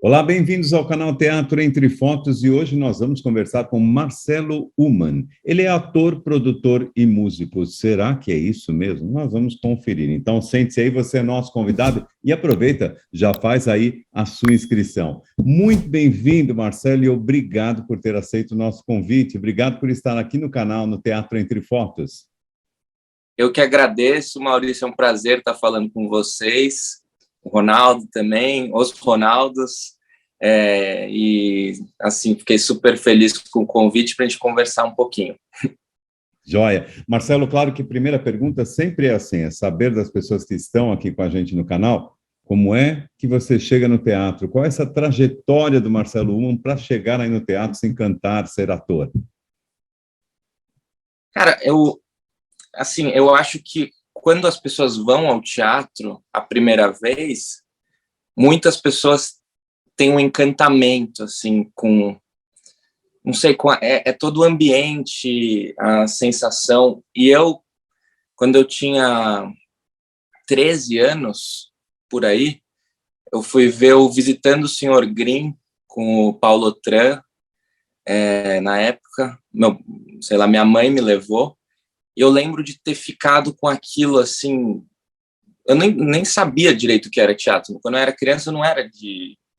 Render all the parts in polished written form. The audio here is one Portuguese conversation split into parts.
Olá, bem-vindos ao canal Teatro Entre Fotos e hoje nós vamos conversar com Marcelo Ullmann. Ele é ator, produtor e músico. Será que é isso mesmo? Nós vamos conferir. Então, sente-se aí, você é nosso convidado e aproveita, já faz aí a sua inscrição. Muito bem-vindo, Marcelo, e obrigado por ter aceito o nosso convite. Obrigado por estar aqui no canal, no Teatro Entre Fotos. Eu que agradeço, Maurício, é um prazer estar falando com vocês, o Ronaldo também, os Ronaldos, e assim, fiquei super feliz com o convite para a gente conversar um pouquinho. Joia. Marcelo, claro que a primeira pergunta sempre é assim, é saber das pessoas que estão aqui com a gente no canal, como é que você chega no teatro? Qual é essa trajetória do Marcelo Ullmann para chegar aí no teatro, se encantar, ser ator? Cara, eu acho que quando as pessoas vão ao teatro a primeira vez, muitas pessoas têm um encantamento, assim, com, não sei, é todo o ambiente, a sensação. E quando eu tinha 13 anos, por aí, eu fui ver o Visitando o Senhor Grimm com o Paulo Otran, na época, sei lá, minha mãe me levou, e eu lembro de ter ficado com aquilo, assim, eu nem sabia direito o que era teatro. Quando eu era criança, eu não era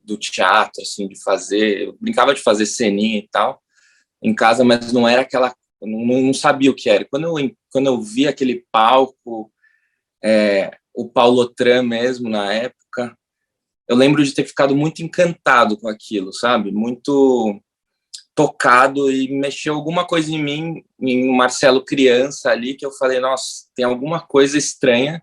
do teatro, assim, de fazer, eu brincava de fazer ceninha e tal, em casa, mas não era aquela, eu não sabia o que era. Quando eu vi aquele palco, o Paulo Otran mesmo, na época, eu lembro de ter ficado muito encantado com aquilo, sabe? Muito tocado e mexeu alguma coisa em mim, em Marcelo criança ali, que eu falei, nossa, tem alguma coisa estranha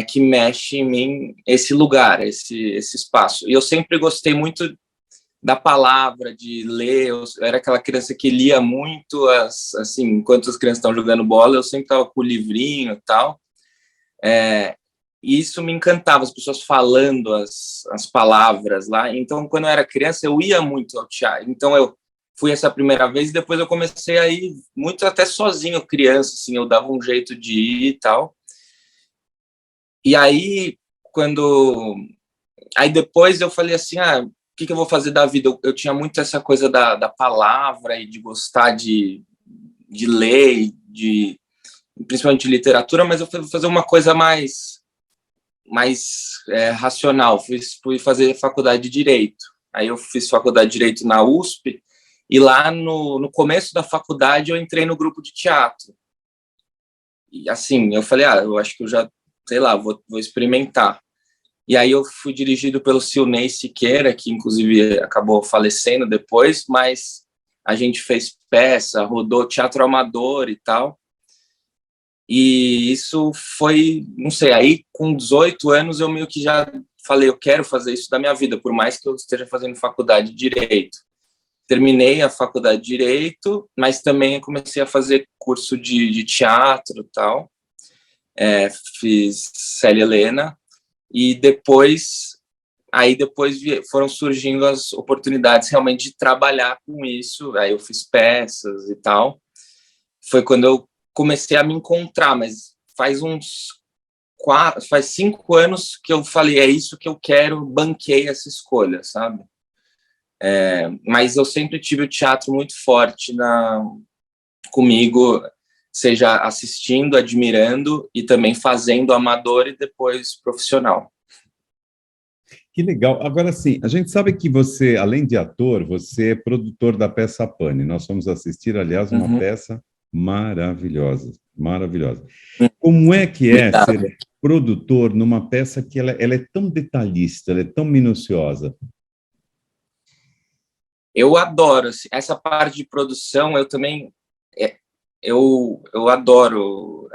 que mexe em mim esse lugar, esse espaço. E eu sempre gostei muito da palavra, de ler, eu era aquela criança que lia muito, assim, enquanto as crianças estão jogando bola, eu sempre estava com o livrinho e tal. E isso me encantava, as pessoas falando as palavras lá. Então, quando eu era criança, eu ia muito ao teatro. Então, eu fui essa primeira vez e depois eu comecei a ir muito até sozinho, criança, assim, eu dava um jeito de ir e tal. E aí, quando... Aí depois eu falei assim, o que eu vou fazer da vida? Eu tinha muito essa coisa da palavra e de gostar de ler, principalmente de literatura, mas eu fui fazer uma coisa mais racional. Fui fazer faculdade de Direito. Aí eu fiz faculdade de Direito na USP, e lá no começo da faculdade eu entrei no grupo de teatro. E assim, eu falei, eu acho que eu já, sei lá, vou experimentar. E aí eu fui dirigido pelo Silnei Siqueira, que inclusive acabou falecendo depois, mas a gente fez peça, rodou teatro amador e tal. E isso foi, não sei, aí com 18 anos eu meio que já falei, eu quero fazer isso da minha vida, por mais que eu esteja fazendo faculdade de Direito. Terminei a faculdade de Direito, mas também comecei a fazer curso de teatro e tal. Fiz Célia Helena, e depois foram surgindo as oportunidades realmente de trabalhar com isso. Aí eu fiz peças e tal. Foi quando eu comecei a me encontrar, mas faz 5 anos que eu falei, é isso que eu quero, banquei essa escolha, sabe? Mas eu sempre tive o teatro muito forte comigo, seja assistindo, admirando e também fazendo amador e depois profissional. Que legal. Agora sim, a gente sabe que você, além de ator, você é produtor da peça Pane. Nós fomos assistir, aliás, uma peça maravilhosa, maravilhosa. Como é que é ser produtor numa peça que ela é tão detalhista, ela é tão minuciosa? Eu adoro assim, essa parte de produção. Eu também eu adoro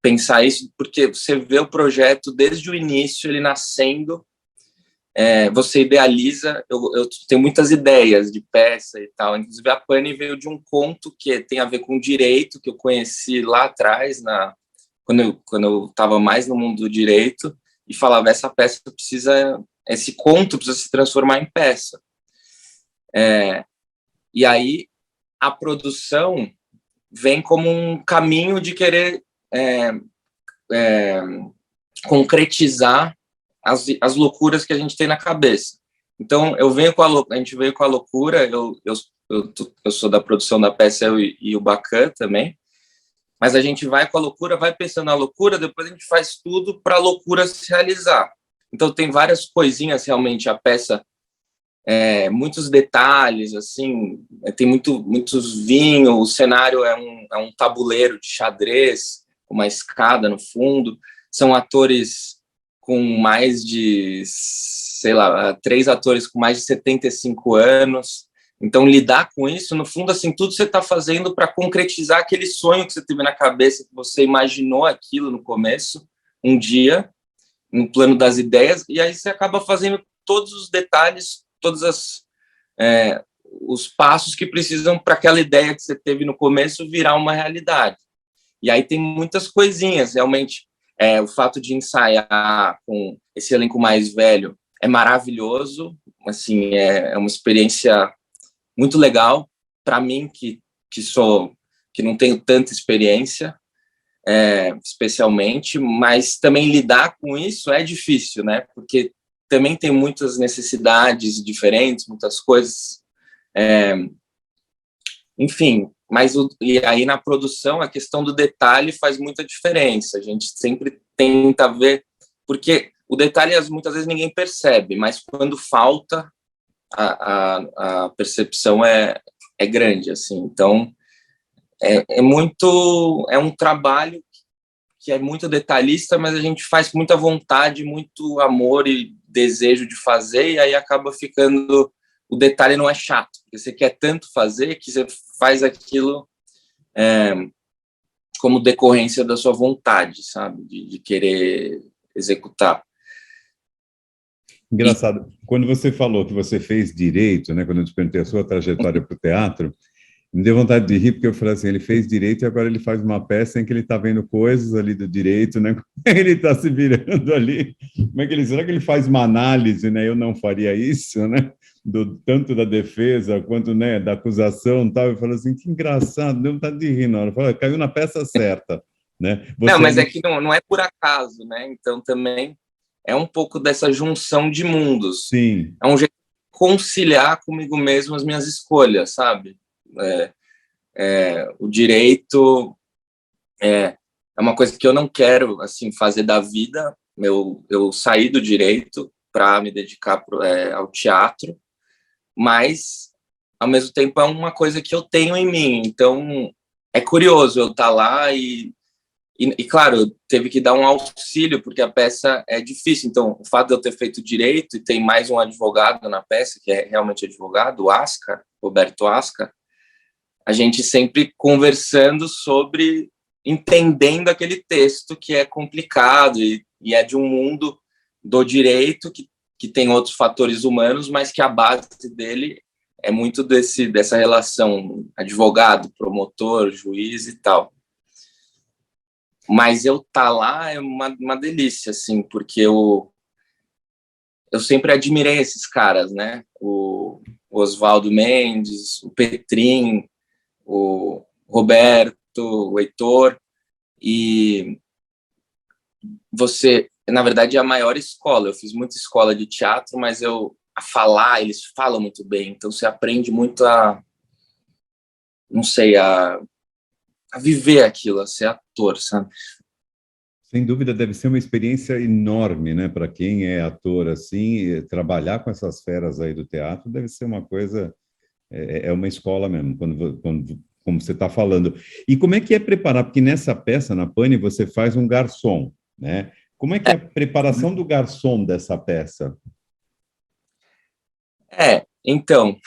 pensar isso, porque você vê o projeto desde o início, ele nascendo. Você idealiza. Eu tenho muitas ideias de peça e tal. Inclusive, a Pane veio de um conto que tem a ver com direito, que eu conheci lá atrás, quando eu estava mais no mundo do direito, e falava, esse conto precisa se transformar em peça. E aí, a produção, vem como um caminho de querer concretizar as loucuras que a gente tem na cabeça. Então, a gente veio com a loucura, eu sou da produção da peça, e o Bacan também, mas a gente vai com a loucura, vai pensando na loucura, depois a gente faz tudo para a loucura se realizar. Então, tem várias coisinhas, realmente, a peça, muitos detalhes, assim, tem muitos vinhos, o cenário é um tabuleiro de xadrez, uma escada no fundo, são atores com mais de, sei lá, 3 atores com mais de 75 anos. Então, lidar com isso, no fundo, assim, tudo você está fazendo para concretizar aquele sonho que você teve na cabeça, que você imaginou aquilo no começo, um dia, no plano das ideias, e aí você acaba fazendo todos os detalhes, os passos que precisam para aquela ideia que você teve no começo virar uma realidade. E aí tem muitas coisinhas, realmente. O fato de ensaiar com esse elenco mais velho é maravilhoso, assim, é uma experiência muito legal para mim, que não tenho tanta experiência, especialmente, mas também lidar com isso é difícil, né? Porque também tem muitas necessidades diferentes, muitas coisas, enfim. E aí na produção a questão do detalhe faz muita diferença. A gente sempre tenta ver, porque o detalhe muitas vezes ninguém percebe, mas quando falta, a percepção é grande, assim. Então é um trabalho que é muito detalhista, mas a gente faz com muita vontade, muito amor e desejo de fazer, e aí acaba ficando, o detalhe não é chato, porque você quer tanto fazer que você faz aquilo como decorrência da sua vontade, sabe, de querer executar. Engraçado, quando você falou que você fez direito, né, quando eu te perguntei a sua trajetória para o teatro, me deu vontade de rir, porque eu falei assim, ele fez direito e agora ele faz uma peça em que ele está vendo coisas ali do direito, né? Como é que ele está se virando ali? Será que ele faz uma análise, né? Eu não faria isso, né? Tanto da defesa quanto, né, da acusação e tal. Eu falo assim, que engraçado, deu vontade de rir na hora. Eu falo, caiu na peça certa, né? Não, mas é que não é por acaso, né? Então também é um pouco dessa junção de mundos. Sim. É um jeito de conciliar comigo mesmo as minhas escolhas, sabe? O direito é uma coisa que eu não quero, assim, fazer da vida. Eu saí do direito para me dedicar ao teatro, mas ao mesmo tempo é uma coisa que eu tenho em mim. Então é curioso eu estar lá e claro, teve que dar um auxílio, porque a peça é difícil. Então, o fato de eu ter feito direito e tem mais um advogado na peça, que é realmente advogado, o Asca, Roberto Asca, a gente sempre conversando sobre, entendendo aquele texto que é complicado e é de um mundo do direito que tem outros fatores humanos, mas que a base dele é muito dessa relação advogado, promotor, juiz e tal. Mas eu lá é uma delícia, assim, porque eu sempre admirei esses caras, né? O Oswaldo Mendes, o Petrin, o Roberto, o Heitor, e na verdade, é a maior escola. Eu fiz muita escola de teatro, mas a falar, eles falam muito bem, então você aprende muito não sei, a viver aquilo, a ser ator, sabe? Sem dúvida, deve ser uma experiência enorme, né? Para quem é ator assim, trabalhar com essas feras aí do teatro deve ser uma coisa, é uma escola mesmo, como você está falando. E como é que é preparar? Porque nessa peça, na Pane, você faz um garçom, né? Como é que é a preparação do garçom dessa peça? Então,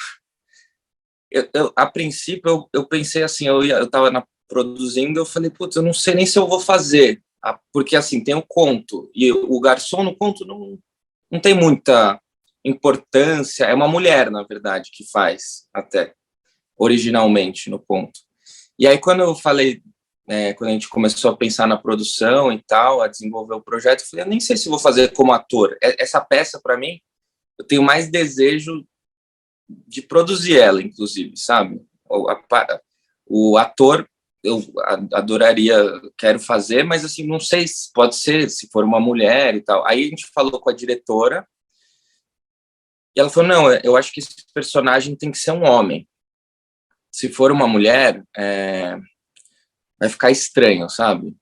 a princípio, eu pensei assim, eu estava produzindo, eu falei, putz, eu não sei nem se eu vou fazer, porque assim, tem o conto, e o garçom no conto não tem muita importância, é uma mulher, na verdade, que faz, até, originalmente, no conto. E aí, quando eu falei, quando a gente começou a pensar na produção e tal, a desenvolver o projeto, eu falei, eu nem sei se vou fazer como ator. Essa peça, para mim, eu tenho mais desejo de produzir ela, inclusive, sabe? O ator eu adoraria, quero fazer, mas assim, não sei se pode ser, se for uma mulher e tal. Aí a gente falou com a diretora, e ela falou, não, eu acho que esse personagem tem que ser um homem. Se for uma mulher, vai ficar estranho, sabe?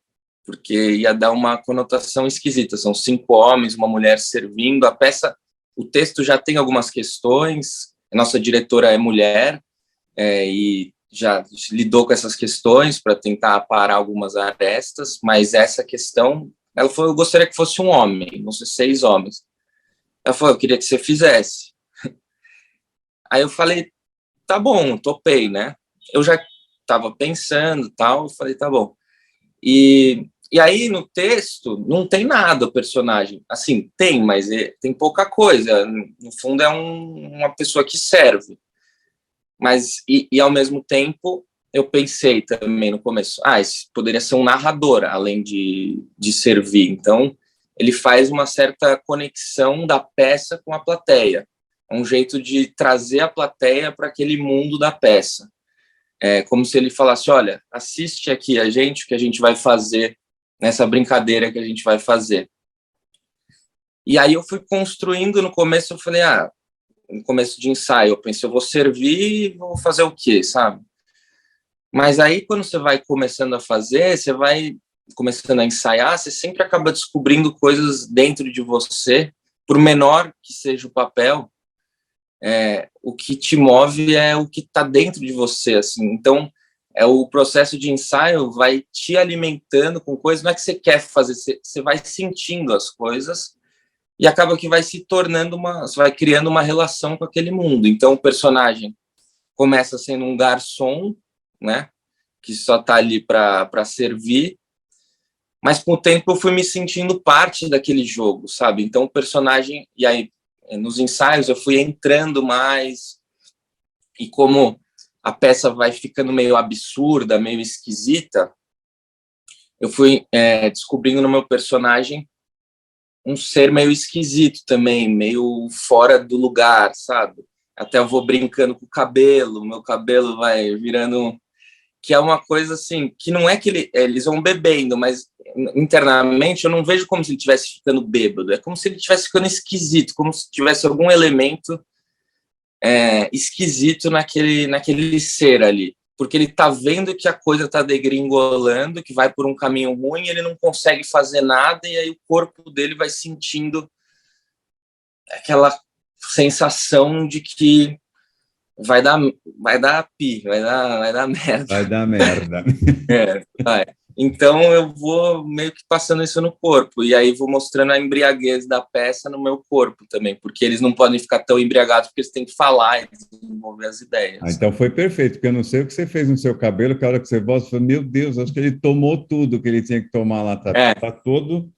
Porque ia dar uma conotação esquisita. São 5 homens, uma mulher servindo. A peça, o texto já tem algumas questões. A nossa diretora é mulher, e já lidou com essas questões para tentar aparar algumas arestas, mas essa questão, ela falou, eu gostaria que fosse um homem, não sei, 6 homens. Ela falou, eu queria que você fizesse. Aí eu falei, tá bom, topei, né? Eu já estava pensando, tal, eu falei, tá bom. E aí no texto não tem nada o personagem. Assim, tem, mas tem pouca coisa. No fundo é uma pessoa que serve. Mas, ao mesmo tempo, eu pensei também no começo, esse poderia ser um narrador, além de servir. Então, ele faz uma certa conexão da peça com a plateia. É um jeito de trazer a plateia para aquele mundo da peça. É como se ele falasse, olha, assiste aqui a gente, o que a gente vai fazer nessa brincadeira que a gente vai fazer. E aí eu fui construindo, no começo eu falei, no começo de ensaio, eu pensei, eu vou servir e vou fazer o quê, sabe? Mas aí, quando você vai começando a fazer, você vai começando a ensaiar, você sempre acaba descobrindo coisas dentro de você, por menor que seja o papel, o que te move é o que está dentro de você, assim. Então, o processo de ensaio vai te alimentando com coisas, não é que você quer fazer, você vai sentindo as coisas e acaba que vai se tornando você vai criando uma relação com aquele mundo. Então, o personagem começa sendo um garçom, né, que só está ali para servir, mas com o tempo eu fui me sentindo parte daquele jogo, sabe? Então, o personagem, e aí nos ensaios eu fui entrando mais, e como a peça vai ficando meio absurda, meio esquisita, eu fui descobrindo no meu personagem um ser meio esquisito também, meio fora do lugar, sabe? Até eu vou brincando com o cabelo, meu cabelo vai virando... Que é uma coisa assim, que não é que eles vão bebendo, mas internamente eu não vejo como se ele estivesse ficando bêbado, é como se ele estivesse ficando esquisito, como se tivesse algum elemento esquisito naquele ser ali, porque ele tá vendo que a coisa tá degringolando, que vai por um caminho ruim, ele não consegue fazer nada, e aí o corpo dele vai sentindo aquela sensação de que vai dar pi, vai dar merda. Vai dar merda. Vai. Então eu vou meio que passando isso no corpo, e aí vou mostrando a embriaguez da peça no meu corpo também, porque eles não podem ficar tão embriagados, porque eles têm que falar e desenvolver as ideias. Então foi perfeito, porque eu não sei o que você fez no seu cabelo, que a hora que você volta, você fala, meu Deus, acho que ele tomou tudo que ele tinha que tomar lá, tá todo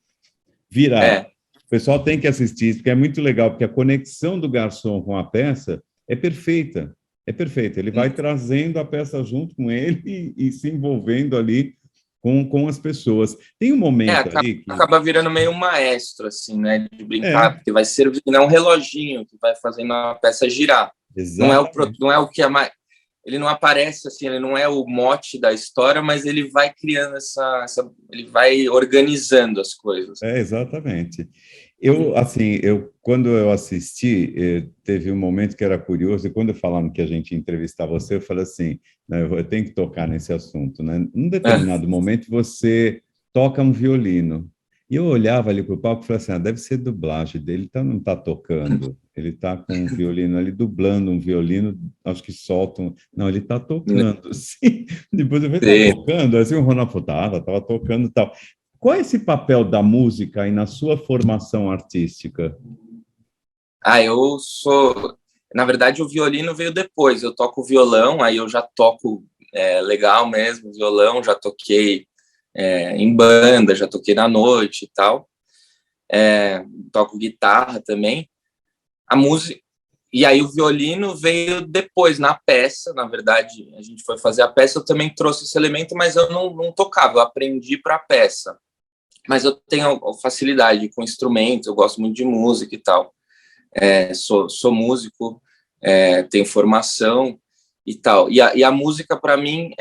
virado. O pessoal tem que assistir, porque é muito legal, porque a conexão do garçom com a peça é perfeita, é perfeita. Ele vai trazendo a peça junto com ele e se envolvendo ali com as pessoas. Tem um momento ali que... Acaba virando meio um maestro, assim, né, de brincar, porque vai servir, não é um reloginho que vai fazendo a peça girar. Exatamente. Não é o que é mais... Ele não aparece assim, ele não é o mote da história, mas ele vai criando ele vai organizando as coisas. Exatamente. Quando eu assisti, teve um momento que era curioso, e quando falaram que a gente ia entrevistar você, eu falei assim, né, eu tenho que tocar nesse assunto, né? Num determinado momento, você toca um violino. E eu olhava ali para o palco e falei assim, deve ser dublagem dele, então não está tocando. Ele está com um violino ali, dublando um violino, acho que solta um... Não, ele está tocando, sim. Depois eu falei, está tocando? Assim, o Ronaldo falou, estava tocando e tal. Qual é esse papel da música aí na sua formação artística? Eu sou... Na verdade, o violino veio depois. Eu toco violão, aí eu já toco legal mesmo, violão, já toquei em banda, já toquei na noite e tal. Toco guitarra também. A música... E aí o violino veio depois, na peça, na verdade, a gente foi fazer a peça, eu também trouxe esse elemento, mas eu não tocava, eu aprendi para a peça. Mas eu tenho facilidade com instrumentos, eu gosto muito de música e tal. Sou músico, tenho formação e tal. E a música, para mim,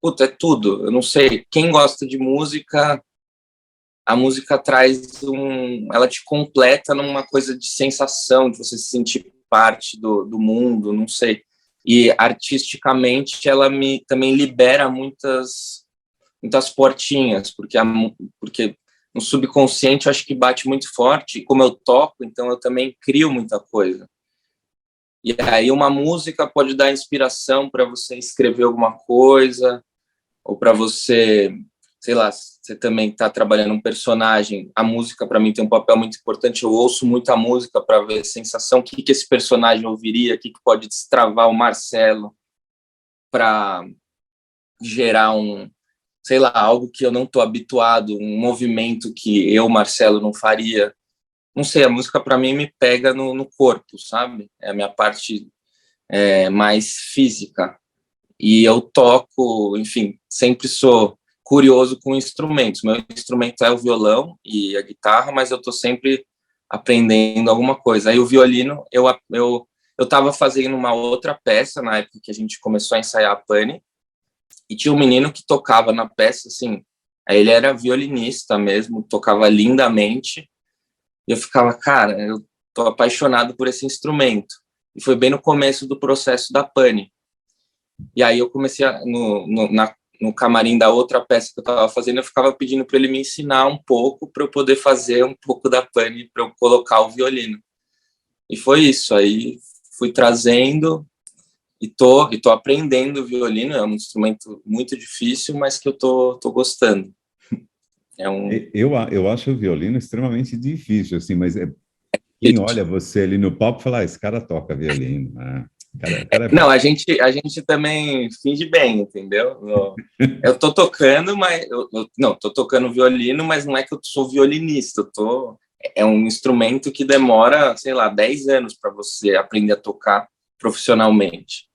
puta, é tudo. Eu não sei, quem gosta de música, a música traz ela te completa numa coisa de sensação, de você se sentir parte do mundo, não sei. E artisticamente ela me também libera muitas portinhas, porque no subconsciente eu acho que bate muito forte, e como eu toco, então eu também crio muita coisa. E aí uma música pode dar inspiração para você escrever alguma coisa, ou para você, sei lá, você também está trabalhando um personagem, a música para mim tem um papel muito importante, eu ouço muita música para ver a sensação, o que esse personagem ouviria, o que pode destravar o Marcelo para gerar sei lá, algo que eu não estou habituado, um movimento que eu, Marcelo, não faria. Não sei, a música para mim me pega no corpo, sabe? É a minha parte mais física. E eu toco, enfim, sempre sou curioso com instrumentos. Meu instrumento é o violão e a guitarra, mas eu estou sempre aprendendo alguma coisa. Aí o violino, eu estava fazendo uma outra peça na época que a gente começou a ensaiar a Pane, e tinha um menino que tocava na peça, assim, aí ele era violinista mesmo, tocava lindamente, e eu ficava, cara, eu tô apaixonado por esse instrumento. E foi bem no começo do processo da Pane. E aí eu comecei no camarim da outra peça que eu estava fazendo, eu ficava pedindo para ele me ensinar um pouco para eu poder fazer um pouco da Pane, para eu colocar o violino. E foi isso, aí fui trazendo e tô aprendendo o violino, é um instrumento muito difícil, mas que eu tô gostando. Eu acho o violino extremamente difícil, assim, mas quem olha você ali no palco fala, esse cara toca violino, né? Cara é Não, bom. a gente também finge bem, entendeu? Eu tô tocando, mas não, tô tocando violino, mas não é que eu sou violinista, é um instrumento que demora, sei lá, 10 anos para você aprender a tocar profissionalmente.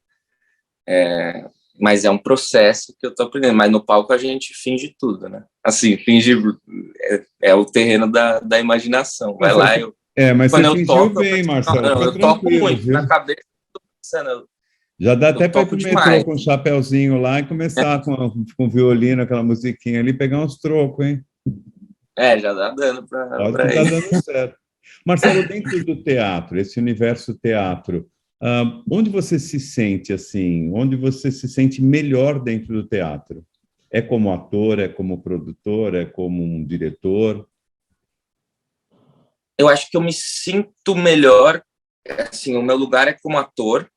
Mas é um processo que eu tô aprendendo, mas no palco a gente finge tudo, né? Assim, finge é o terreno da imaginação. Vai lá, Mas você quando eu fingiu toco, bem, Marcelo, não, fica eu toco tranquilo, muito, na viu? cabeça eu tô pensando, Já dá eu até para ir toco pro metrô demais. com um chapéuzinho lá e começar com o violino, aquela musiquinha ali, pegar uns trocos, hein? Já dá dando Pode que para tá ir. dando certo. Marcelo, dentro do teatro, esse universo teatro, onde você se sente assim? Onde você se sente melhor dentro do teatro? É como ator, é como produtor, é como um diretor? Eu acho que eu me sinto melhor, assim, o meu lugar é como ator,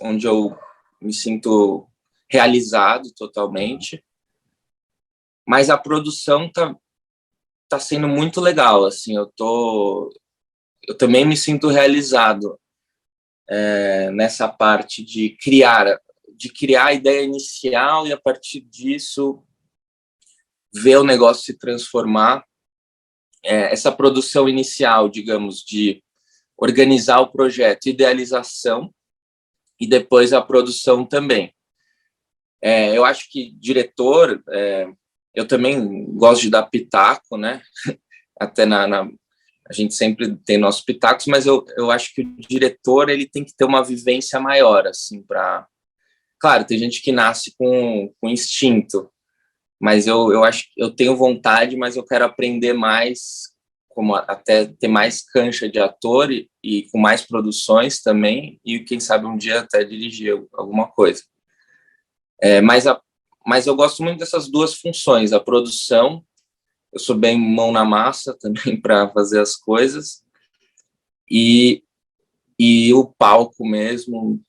onde eu me sinto realizado totalmente, mas a produção tá sendo muito legal, assim, eu também me sinto realizado nessa parte de criar a ideia inicial e a partir disso ver o negócio se transformar. Essa produção inicial, digamos, de organizar o projeto, idealização e depois a produção também. Eu acho que diretor, eu também gosto de dar pitaco, né? Até a gente sempre tem nossos pitacos, mas eu acho que o diretor ele tem que ter uma vivência maior, assim, para. Claro, tem gente que nasce com instinto, mas eu acho que eu tenho vontade, mas eu quero aprender mais, como até ter mais cancha de ator e com mais produções também, e quem sabe um dia até dirigir alguma coisa. Mas eu gosto muito dessas duas funções, a produção, eu sou bem mão na massa também para fazer as coisas, e, e o palco mesmo,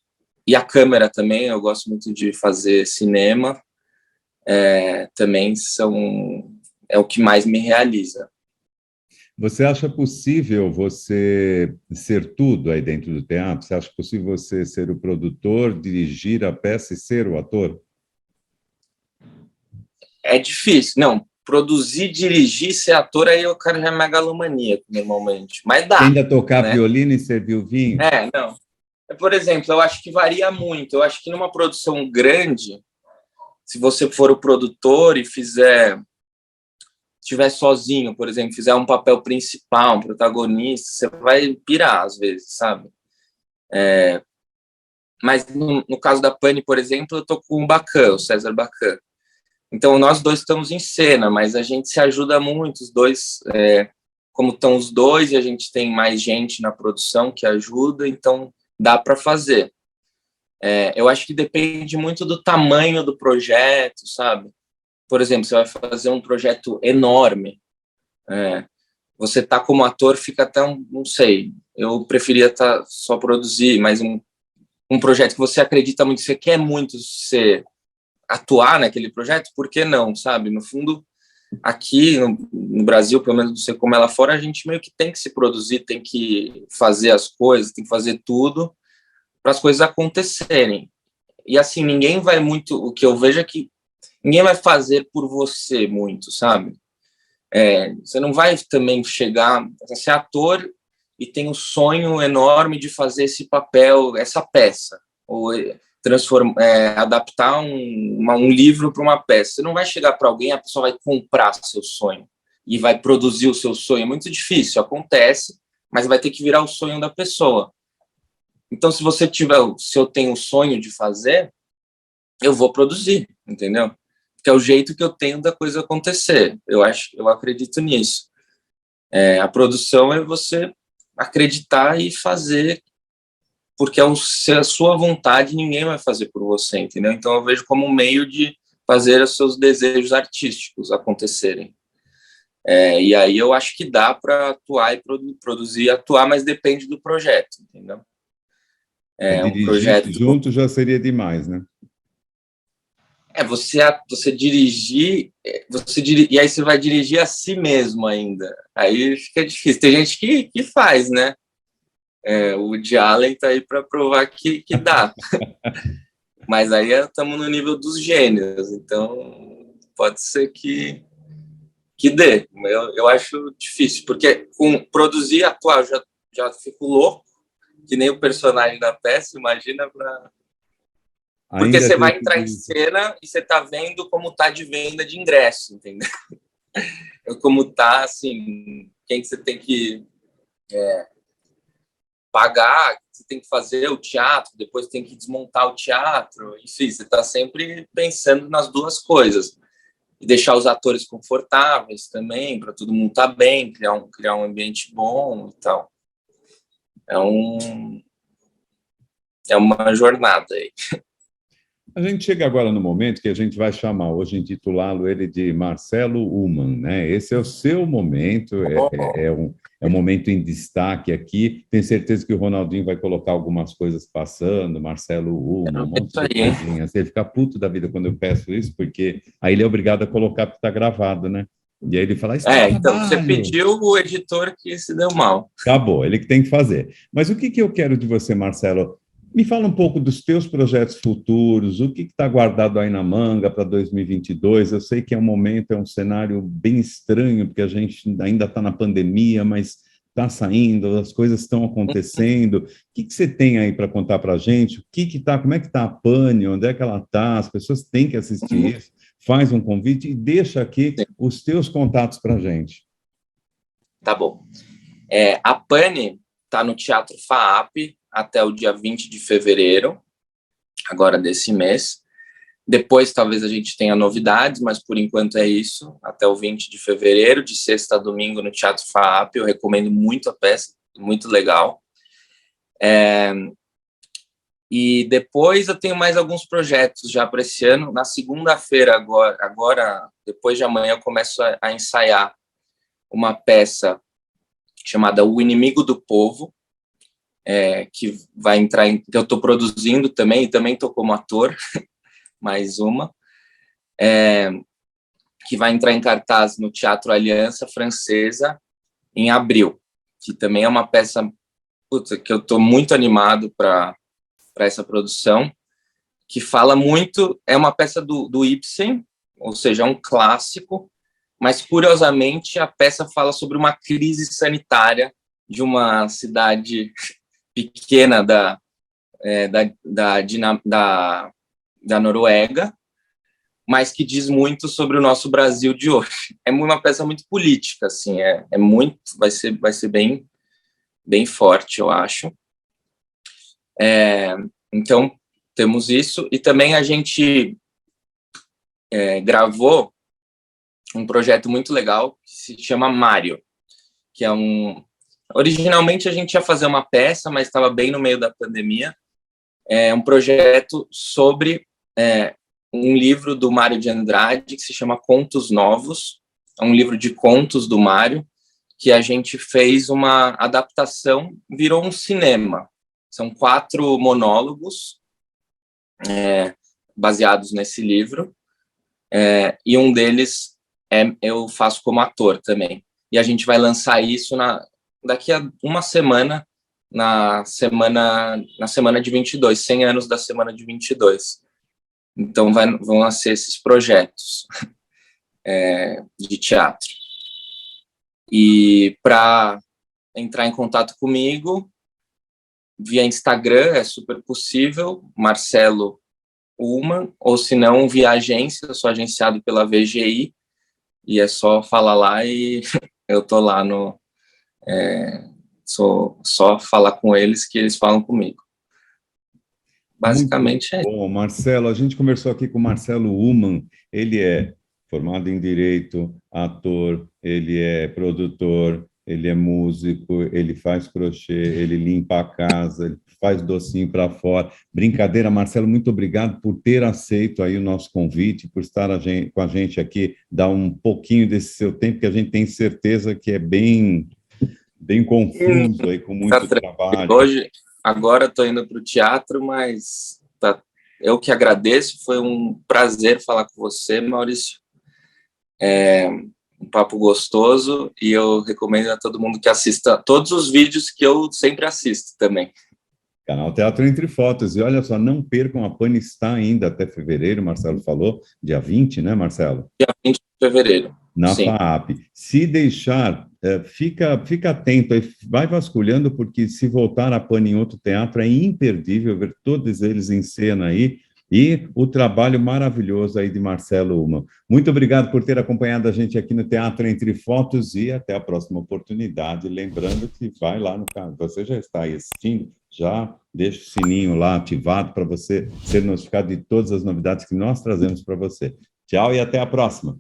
e a câmera também, eu gosto muito de fazer cinema, também é o que mais me realiza. Você acha possível você ser tudo aí dentro do teatro? Você acha possível você ser o produtor, dirigir a peça e ser o ator? É difícil, não, produzir, dirigir, ser ator, aí o cara já é megalomaníaco normalmente, mas E dá, ainda tocar né? violino e servir o vinho? Não. Por exemplo, eu acho que varia muito, eu acho que numa produção grande, se você for o produtor e estiver sozinho, por exemplo, fizer um papel principal, um protagonista, você vai pirar às vezes, sabe? Mas no caso da Pane, por exemplo, eu tô com o Bacã, o César Bacã. Então, nós dois estamos em cena, mas a gente se ajuda muito, os dois, como estão os dois, e a gente tem mais gente na produção que ajuda, então dá para fazer. Eu acho que depende muito do tamanho do projeto, sabe? Por exemplo, você vai fazer um projeto enorme, você tá como ator, fica até não sei, eu preferia só produzir, mas um projeto que você acredita muito, você quer muito atuar naquele projeto, por que não, sabe? No fundo, aqui no Brasil, pelo menos não sei como é lá fora, a gente meio que tem que se produzir, tem que fazer as coisas, tem que fazer tudo para as coisas acontecerem. E assim, ninguém vai muito, o que eu vejo é que ninguém vai fazer por você muito, sabe? Você não vai também chegar, ser ator e tem um sonho enorme de fazer esse papel, essa peça, ou adaptar um livro para uma peça. Você não vai chegar para alguém, a pessoa vai comprar seu sonho e vai produzir o seu sonho. É muito difícil, acontece, mas vai ter que virar o sonho da pessoa. Então, se eu tenho o sonho de fazer, eu vou produzir, entendeu? Que é o jeito que eu tenho da coisa acontecer. Eu acredito nisso. A produção é você acreditar e fazer, porque é a sua vontade, ninguém vai fazer por você, entendeu? Então eu vejo como um meio de fazer os seus desejos artísticos acontecerem. E aí eu acho que dá para atuar e produzir, atuar, mas depende do projeto, entendeu? Um Dirigir projeto. junto já seria demais, né? E aí você vai dirigir a si mesmo ainda. Aí fica difícil. Tem gente que faz, né? O Woody Allen tá aí para provar que dá. Mas aí estamos no nível dos gênios, então pode ser que dê. Eu acho difícil, porque produzir, atuar, eu já fico louco, que nem o personagem da peça, imagina para. Porque Ainda você ter vai que entrar em dirigir. cena e você tá vendo como tá de venda de ingresso, entendeu? Como tá, assim, quem que você tem que pagar, você tem que fazer o teatro, depois tem que desmontar o teatro, enfim, você está sempre pensando nas duas coisas. E deixar os atores confortáveis também, para todo mundo estar bem, criar um ambiente bom e tal. É, um, é uma jornada aí. A gente chega agora no momento que a gente vai chamar, hoje intitulá-lo ele de Marcelo Ullmann, né? Esse é o seu momento, é um momento em destaque aqui. Tenho certeza que o Ronaldinho vai colocar algumas coisas passando, Marcelo Ullmann, um É monte isso de aí. coisinhas. Ele fica puto da vida quando eu peço isso, porque aí ele é obrigado a colocar porque está gravado, né? E aí ele fala, isso é Então, você trabalho. pediu o editor que se deu mal. Acabou, ele que tem que fazer. Mas o que que eu quero de você, Marcelo? Me fala um pouco dos teus projetos futuros, o que está guardado aí na manga para 2022. Eu sei que é um momento, é um cenário bem estranho, porque a gente ainda está na pandemia, mas está saindo, as coisas estão acontecendo. O que que você tem aí para contar para a gente? Como é que está a Pane? Onde é que ela está? As pessoas têm que assistir isso. Faz um convite e deixa aqui os teus contatos para a gente. Tá bom. A Pane está no Teatro FAAP até o dia 20 de fevereiro, agora desse mês. Depois, talvez a gente tenha novidades, mas por enquanto é isso. Até o 20 de fevereiro, de sexta a domingo, no Teatro FAAP. Eu recomendo muito a peça, muito legal. E depois eu tenho mais alguns projetos já para esse ano. Na segunda-feira, agora, depois de amanhã, eu começo a ensaiar uma peça chamada O Inimigo do Povo, que vai entrar que eu estou produzindo também, e também estou como ator, mais uma, que vai entrar em cartaz no Teatro Aliança Francesa em abril, que também é uma peça que eu estou muito animado para essa produção, que fala muito, é uma peça do Ibsen, ou seja, é um clássico, mas curiosamente a peça fala sobre uma crise sanitária de uma cidade pequena da Noruega, mas que diz muito sobre o nosso Brasil de hoje. É uma peça muito política, assim, vai ser bem forte, eu acho. Então, temos isso, e também a gente gravou um projeto muito legal que se chama Mário, que é um... Originalmente a gente ia fazer uma peça, mas estava bem no meio da pandemia. É um projeto sobre um livro do Mário de Andrade, que se chama Contos Novos. É um livro de contos do Mário, que a gente fez uma adaptação, virou um cinema. São 4 monólogos baseados nesse livro, e um deles eu faço como ator também. E a gente vai lançar isso daqui a uma semana, na semana de 22, 100 anos da semana de 22. Então vão nascer esses projetos de teatro. E para entrar em contato comigo, via Instagram, é super possível, Marcelo Ullmann, ou se não, via agência, eu sou agenciado pela VGI, e é só falar lá e eu tô lá só falar com eles que eles falam comigo. Basicamente Muito bom, Marcelo. A gente conversou aqui com o Marcelo Ullmann. Ele é formado em Direito, ator, ele é produtor, ele é músico, ele faz crochê, ele limpa a casa, ele faz docinho para fora. Brincadeira, Marcelo, muito obrigado por ter aceito aí o nosso convite, por estar com a gente aqui, dar um pouquinho desse seu tempo, que a gente tem certeza que é bem confuso aí, com muito trabalho. Agora estou indo para o teatro, mas eu que agradeço, foi um prazer falar com você, Maurício. Um papo gostoso, e eu recomendo a todo mundo que assista todos os vídeos que eu sempre assisto também. Canal Teatro Entre Fotos. E olha só, não percam, a Pani está ainda até fevereiro, Marcelo falou, dia 20, né, Marcelo? Dia 20 de fevereiro. Na Sim. FAAP. Se deixar, fica atento, vai vasculhando, porque se voltar a Pani em outro teatro, é imperdível ver todos eles em cena aí, e o trabalho maravilhoso aí de Marcelo Ullmann. Muito obrigado por ter acompanhado a gente aqui no Teatro Entre Fotos, e até a próxima oportunidade. Lembrando que vai lá no canal, você já está aí assistindo, já deixa o sininho lá ativado para você ser notificado de todas as novidades que nós trazemos para você. Tchau e até a próxima.